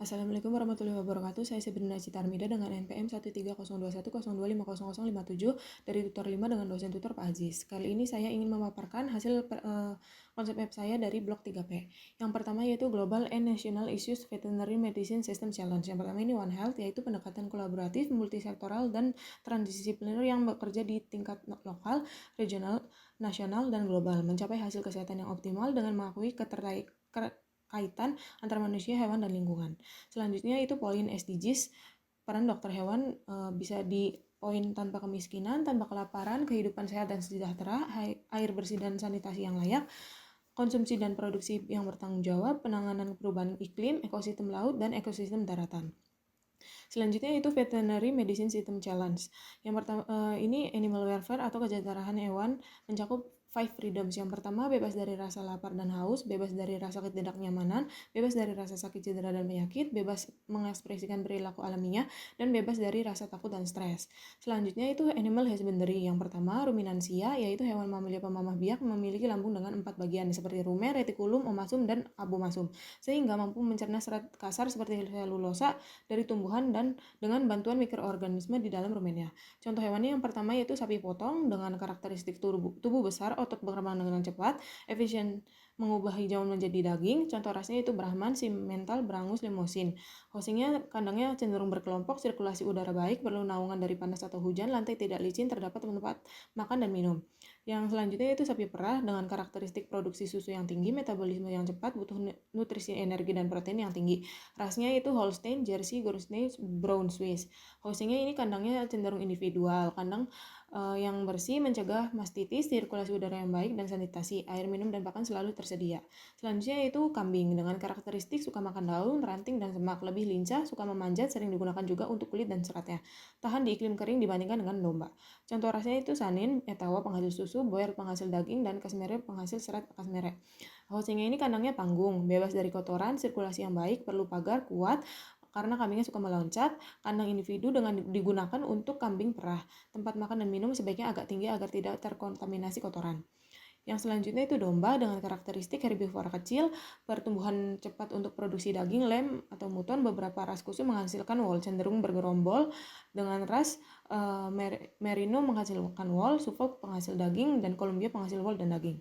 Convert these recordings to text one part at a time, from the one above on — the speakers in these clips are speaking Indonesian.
Assalamualaikum warahmatullahi wabarakatuh. Saya Sabrina Citarmida dengan NPM 130210210250057 dari tutor 5 dengan dosen tutor Pak Aziz. Kali ini saya ingin memaparkan hasil konsep app saya dari blog 3P. Yang pertama yaitu Global and National Issues Veterinary Medicine System Challenge. Yang pertama ini One Health, yaitu pendekatan kolaboratif, multisektoral, dan transdisipliner yang bekerja di tingkat lokal, regional, nasional, dan global, mencapai hasil kesehatan yang optimal dengan mengakui kaitan antara manusia, hewan, dan lingkungan. Selanjutnya itu poin SDGs, peran dokter hewan bisa di poin tanpa kemiskinan, tanpa kelaparan, kehidupan sehat dan sejahtera, air bersih dan sanitasi yang layak, konsumsi dan produksi yang bertanggung jawab, penanganan perubahan iklim, ekosistem laut, dan ekosistem daratan. Selanjutnya itu Veterinary Medicine System Challenge. Yang pertama ini animal welfare atau kesejahteraan hewan mencakup 5 freedoms. Yang pertama, bebas dari rasa lapar dan haus, bebas dari rasa ketidaknyamanan, bebas dari rasa sakit, cedera, dan penyakit, bebas mengekspresikan perilaku alamiah, dan bebas dari rasa takut dan stres. Selanjutnya itu animal husbandry. Yang pertama, ruminansia, yaitu hewan mamalia pemamah biak memiliki lambung dengan 4 bagian seperti rumen, retikulum, omasum, dan abomasum, sehingga mampu mencerna serat kasar seperti selulosa dari tumbuhan dan dengan bantuan mikroorganisme di dalam rumennya. Contoh hewannya yang pertama yaitu sapi potong dengan karakteristik tubuh besar, otot berkembang dengan cepat, efisien mengubah hijau menjadi daging. Contoh rasnya itu Brahman, Simmental, Brangus, Limousin. Housingnya kandangnya cenderung berkelompok, sirkulasi udara baik, perlu naungan dari panas atau hujan, lantai tidak licin, terdapat tempat makan dan minum. Yang selanjutnya itu sapi perah dengan karakteristik produksi susu yang tinggi, metabolisme yang cepat, butuh nutrisi, energi, dan protein yang tinggi. Rasnya itu Holstein, Jersey, Guernsey, Brown Swiss. Housingnya ini kandangnya cenderung individual, kandang yang bersih, mencegah mastitis, sirkulasi udara yang baik, dan sanitasi, air minum dan pakan selalu tersedia. Selanjutnya itu kambing dengan karakteristik suka makan daun, ranting, dan semak, lebih lincah, suka memanjat, sering digunakan juga untuk kulit dan seratnya. Tahan di iklim kering dibandingkan dengan domba. Contoh rasnya itu Sanin, Etawa penghasil susu, Boer penghasil daging, dan Cashmere penghasil serat Cashmere. Housingnya ini kandangnya panggung, bebas dari kotoran, sirkulasi yang baik, perlu pagar kuat, karena kambingnya suka meloncat. Kandang individu dengan digunakan untuk kambing perah. Tempat makan dan minum sebaiknya agak tinggi agar tidak terkontaminasi kotoran. Yang selanjutnya itu domba dengan karakteristik herbivora kecil, pertumbuhan cepat untuk produksi daging, lem atau muton. Beberapa ras khusus menghasilkan wool, cenderung bergerombol dengan ras Merino menghasilkan wool, Suffolk penghasil daging, dan Columbia penghasil wool dan daging.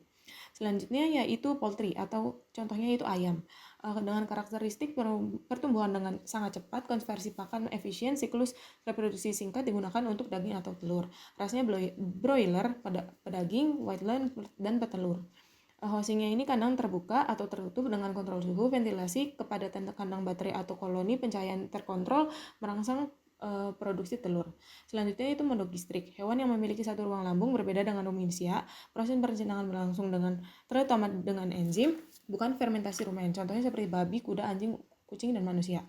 Selanjutnya yaitu poultry atau contohnya itu ayam. Dengan karakteristik pertumbuhan dengan sangat cepat, konversi pakan efisien, siklus reproduksi singkat, digunakan untuk daging atau telur. Rasnya broiler, pedaging, white line, dan petelur. Housingnya ini kandang terbuka atau tertutup dengan kontrol suhu, ventilasi, kepadatan kandang baterai atau koloni, pencahayaan terkontrol, merangsang produksi telur. Selanjutnya itu monogistrik, hewan yang memiliki satu ruang lambung berbeda dengan ruminsia. Proses perencanaan berlangsung terutama dengan enzim, bukan fermentasi rumen. Contohnya seperti babi, kuda, anjing, kucing, dan manusia.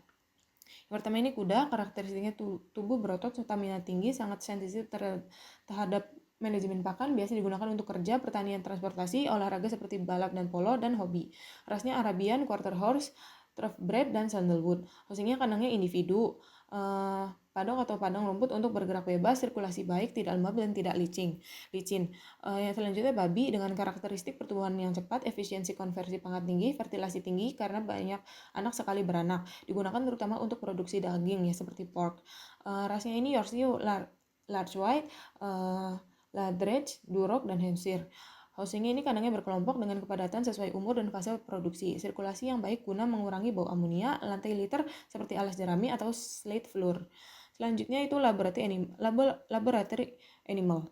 Yang pertama ini kuda, karakteristiknya tubuh berotot, stamina tinggi, sangat sensitif terhadap manajemen pakan, biasa digunakan untuk kerja, pertanian, transportasi, olahraga seperti balap dan polo, dan hobi. Rasnya Arabian, Quarter Horse, Thoroughbred, dan Sandalwood. Housingnya kandangnya individu, paddock atau padang rumput untuk bergerak bebas, sirkulasi baik, tidak lembab dan tidak licin. Yang selanjutnya babi dengan karakteristik pertumbuhan yang cepat, efisiensi konversi pangkat tinggi, fertilasi tinggi karena banyak anak sekali beranak. Digunakan terutama untuk produksi daging ya seperti pork. Rasnya ini Yorkshire, Large White, Ladrege, Duroc, dan Hampshire. Housingnya ini kandangnya berkelompok dengan kepadatan sesuai umur dan fase produksi. Sirkulasi yang baik guna mengurangi bau amonia, lantai liter seperti alas jerami atau slate floor. Selanjutnya itu laboratory animal.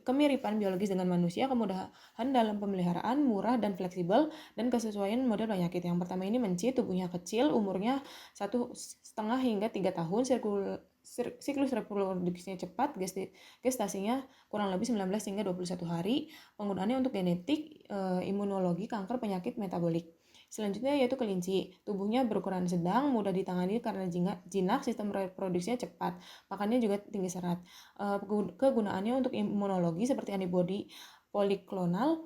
Kemiripan biologis dengan manusia, kemudahan dalam pemeliharaan, murah dan fleksibel, dan kesesuaian model penyakit. Yang pertama ini mencit, tubuhnya kecil, umurnya 1,5 hingga 3 tahun, siklus reproduksinya cepat, gestasinya kurang lebih 19 hingga 21 hari. Penggunaannya untuk genetik, imunologi, kanker, penyakit metabolik. Selanjutnya yaitu kelinci. Tubuhnya berukuran sedang, mudah ditangani karena jinak, sistem reproduksinya cepat. Makannya juga tinggi serat. Kegunaannya untuk imunologi seperti antibodi poliklonal,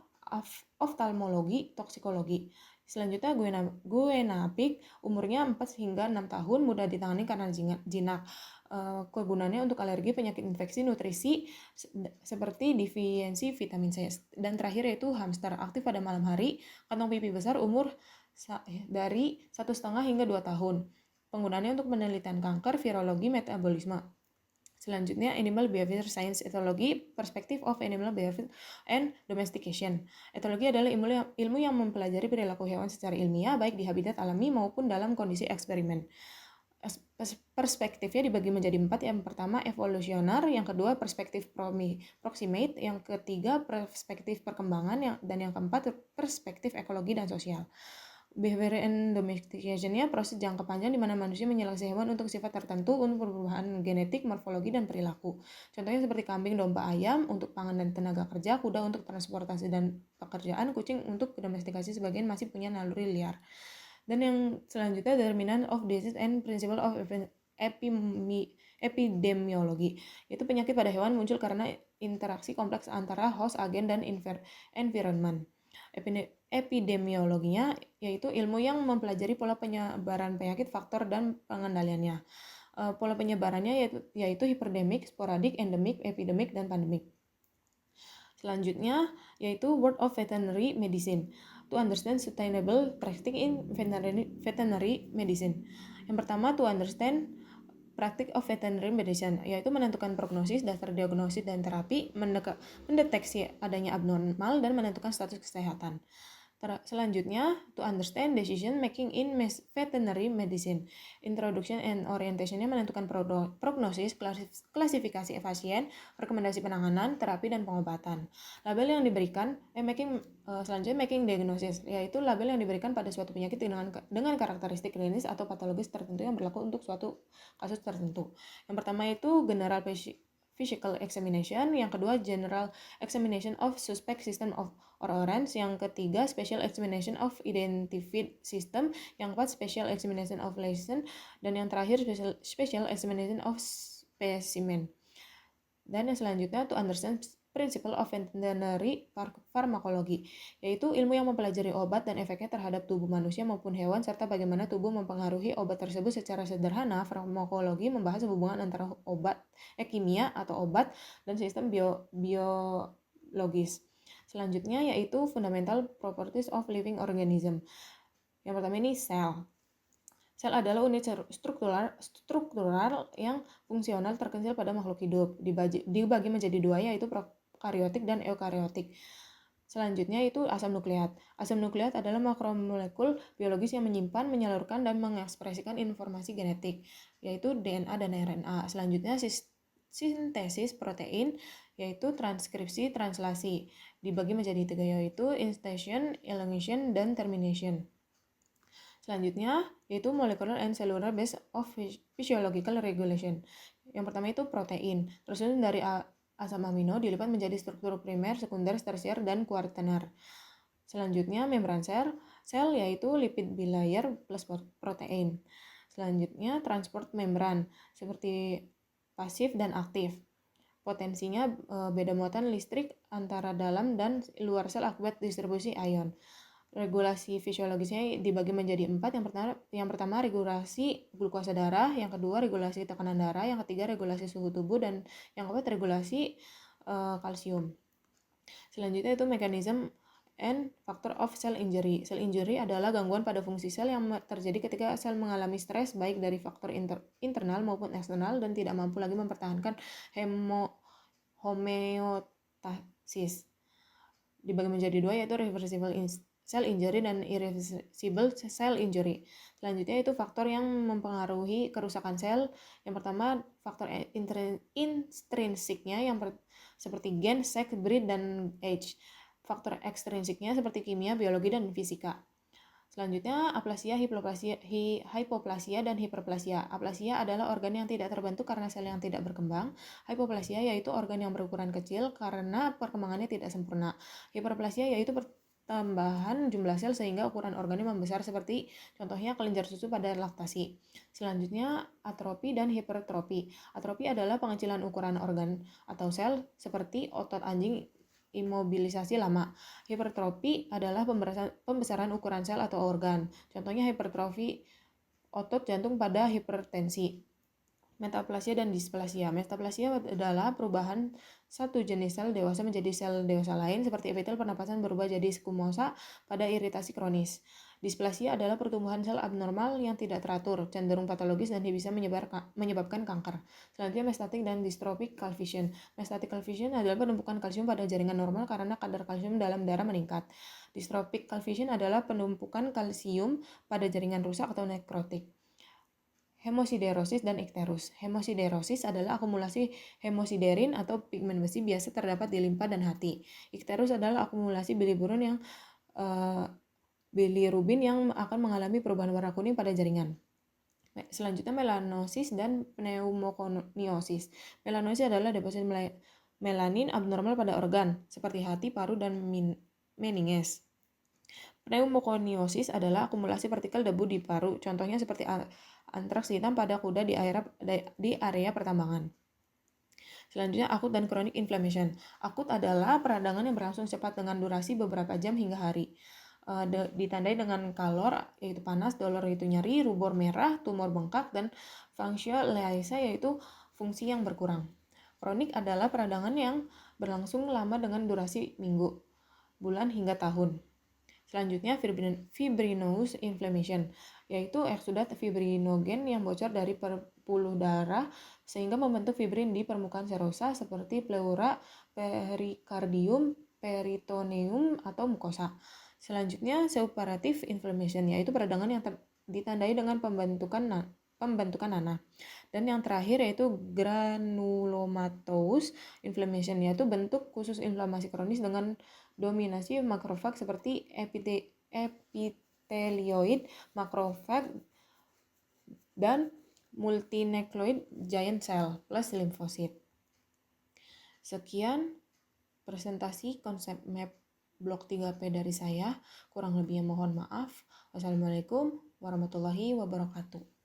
oftalmologi, toksikologi. Selanjutnya Guinea pig, umurnya 4 hingga 6 tahun, mudah ditangani karena jinak. Kegunaannya untuk alergi, penyakit infeksi, nutrisi seperti defisiensi vitamin C. Dan terakhir yaitu hamster, aktif pada malam hari, kantong pipi besar, umur dari 1,5 hingga 2 tahun. penggunaannya untuk penelitian kanker, virologi, metabolisme. Selanjutnya, Animal Behavior Science Ethology, Perspective of Animal Behavior and Domestication. Etologi adalah ilmu yang mempelajari perilaku hewan secara ilmiah, baik di habitat alami maupun dalam kondisi eksperimen. Perspektifnya dibagi menjadi 4. Yang pertama, evolusioner. Yang kedua, perspektif proximate. Yang ketiga, perspektif perkembangan. Dan yang keempat, perspektif ekologi dan sosial. Behavior and domestication-nya proses jangka panjang di mana manusia menyeleksi hewan untuk sifat tertentu, untuk perubahan genetik, morfologi, dan perilaku. Contohnya seperti kambing, domba, ayam untuk pangan dan tenaga kerja, kuda untuk transportasi dan pekerjaan, kucing untuk domestikasi, sebagian masih punya naluri liar. Dan yang selanjutnya, determinant of disease and principle of epidemiologi, yaitu penyakit pada hewan muncul karena interaksi kompleks antara host, agen, dan environment. Epidemiologinya yaitu ilmu yang mempelajari pola penyebaran penyakit, faktor, dan pengendaliannya. Pola penyebarannya yaitu hiperdemik, sporadik, endemik, epidemik, dan pandemik. Selanjutnya yaitu Word of Veterinary Medicine, to understand sustainable practice in veterinary medicine. Yang pertama, to understand practice of veterinary medicine, yaitu menentukan prognosis, dasar diagnosis dan terapi, mendeteksi adanya abnormal, dan menentukan status kesehatan. Selanjutnya, to understand decision making in veterinary medicine. Introduction and orientation-nya menentukan prognosis, klasifikasi pasien, rekomendasi penanganan, terapi, dan pengobatan. Label yang diberikan, selanjutnya making diagnosis, yaitu label yang diberikan pada suatu penyakit dengan karakteristik klinis atau patologis tertentu yang berlaku untuk suatu kasus tertentu. Yang pertama itu general physical examination, yang kedua general examination of suspect system of occurrence, yang ketiga special examination of identified system, yang keempat special examination of lesion, dan yang terakhir special examination of specimen. Dan yang selanjutnya to understand principle of veterinary pharmacology, yaitu ilmu yang mempelajari obat dan efeknya terhadap tubuh manusia maupun hewan, serta bagaimana tubuh mempengaruhi obat tersebut secara sederhana. Farmakologi membahas hubungan antara kimia atau obat dan sistem biologis. Selanjutnya yaitu fundamental properties of living organism. Yang pertama ini sel. Sel adalah unit struktural yang fungsional terkecil pada makhluk hidup. Dibagi menjadi dua, yaitu prokaryotik dan eukaryotik. Selanjutnya itu asam nukleat. Asam nukleat adalah makromolekul biologis yang menyimpan, menyalurkan, dan mengekspresikan informasi genetik, yaitu DNA dan RNA. Selanjutnya sintesis protein, yaitu transkripsi, translasi. Dibagi menjadi 3, yaitu instantiation, elongation, dan termination. Selanjutnya yaitu molecular and cellular base of physiological regulation. Yang pertama itu protein, tersusun dari asam amino dilipat menjadi struktur primer, sekunder, tersier, dan kuartener. Selanjutnya membran sel yaitu lipid bilayer plus protein. Selanjutnya transport membran seperti pasif dan aktif. Potensinya beda muatan listrik antara dalam dan luar sel akibat distribusi ion. Regulasi fisiologisnya dibagi menjadi 4. Yang pertama regulasi glukosa darah, yang kedua regulasi tekanan darah, yang ketiga regulasi suhu tubuh, dan yang keempat regulasi kalsium. Selanjutnya itu mekanisme and factor of cell injury. Cell injury adalah gangguan pada fungsi sel yang terjadi ketika sel mengalami stres baik dari faktor internal maupun eksternal dan tidak mampu lagi mempertahankan homeostasis. Dibagi menjadi 2, yaitu reversible cell injury dan irreversible cell injury. Selanjutnya itu faktor yang mempengaruhi kerusakan sel. Yang pertama faktor intrinsiknya yang seperti gen, sex, breed, dan age. Faktor ekstrinsiknya seperti kimia, biologi, dan fisika. Selanjutnya aplasia, hypoplasia, dan hiperplasia. Aplasia adalah organ yang tidak terbentuk karena sel yang tidak berkembang. Hypoplasia yaitu organ yang berukuran kecil karena perkembangannya tidak sempurna. Hiperplasia yaitu tambahan jumlah sel sehingga ukuran organnya membesar, seperti contohnya kelenjar susu pada laktasi. Selanjutnya atrofi dan hipertrofi. Atrofi adalah pengecilan ukuran organ atau sel seperti otot anjing imobilisasi lama. Hipertrofi adalah pembesaran ukuran sel atau organ. Contohnya hipertrofi otot jantung pada hipertensi. Metaplasia dan displasia. Metaplasia adalah perubahan satu jenis sel dewasa menjadi sel dewasa lain, seperti epitel pernapasan berubah jadi skumosa pada iritasi kronis. Displasia adalah pertumbuhan sel abnormal yang tidak teratur, cenderung patologis dan bisa menyebabkan kanker. Selanjutnya mestatic dan dystrophic calcification. Mestatic calcification adalah penumpukan kalsium pada jaringan normal karena kadar kalsium dalam darah meningkat. Dystrophic calcification adalah penumpukan kalsium pada jaringan rusak atau nekrotik. Hemosiderosis dan ikterus. Hemosiderosis adalah akumulasi hemosiderin atau pigmen besi biasa terdapat di limpa dan hati. Ikterus adalah akumulasi bilirubin yang akan mengalami perubahan warna kuning pada jaringan. Selanjutnya melanosis dan pneumokoniosis. Melanosis adalah deposisi melanin abnormal pada organ seperti hati, paru, dan meninges. Pneumokoniosis adalah akumulasi partikel debu di paru, contohnya seperti antraks hitam pada kuda di area pertambangan. Selanjutnya akut dan chronic inflammation. Akut adalah peradangan yang berlangsung cepat dengan durasi beberapa jam hingga hari. Ditandai dengan kalor yaitu panas, dolor yaitu nyeri, rubor merah, tumor bengkak, dan functio laesa yaitu fungsi yang berkurang. Kronik adalah peradangan yang berlangsung lama dengan durasi minggu, bulan, hingga tahun. Selanjutnya fibrinous inflammation, yaitu eksudat fibrinogen yang bocor dari pembuluh darah sehingga membentuk fibrin di permukaan serosa seperti pleura, perikardium, peritoneum, atau mukosa. Selanjutnya suppurative inflammation, yaitu peradangan yang ditandai dengan pembentukan nanah. Dan yang terakhir yaitu granulomatous inflammation, yaitu bentuk khusus inflamasi kronis dengan dominasi makrofag seperti epitelioid makrofag dan multinucleoid giant cell plus limfosit. Sekian presentasi konsep map blok 3P dari saya. Kurang lebihnya mohon maaf. Wassalamualaikum warahmatullahi wabarakatuh.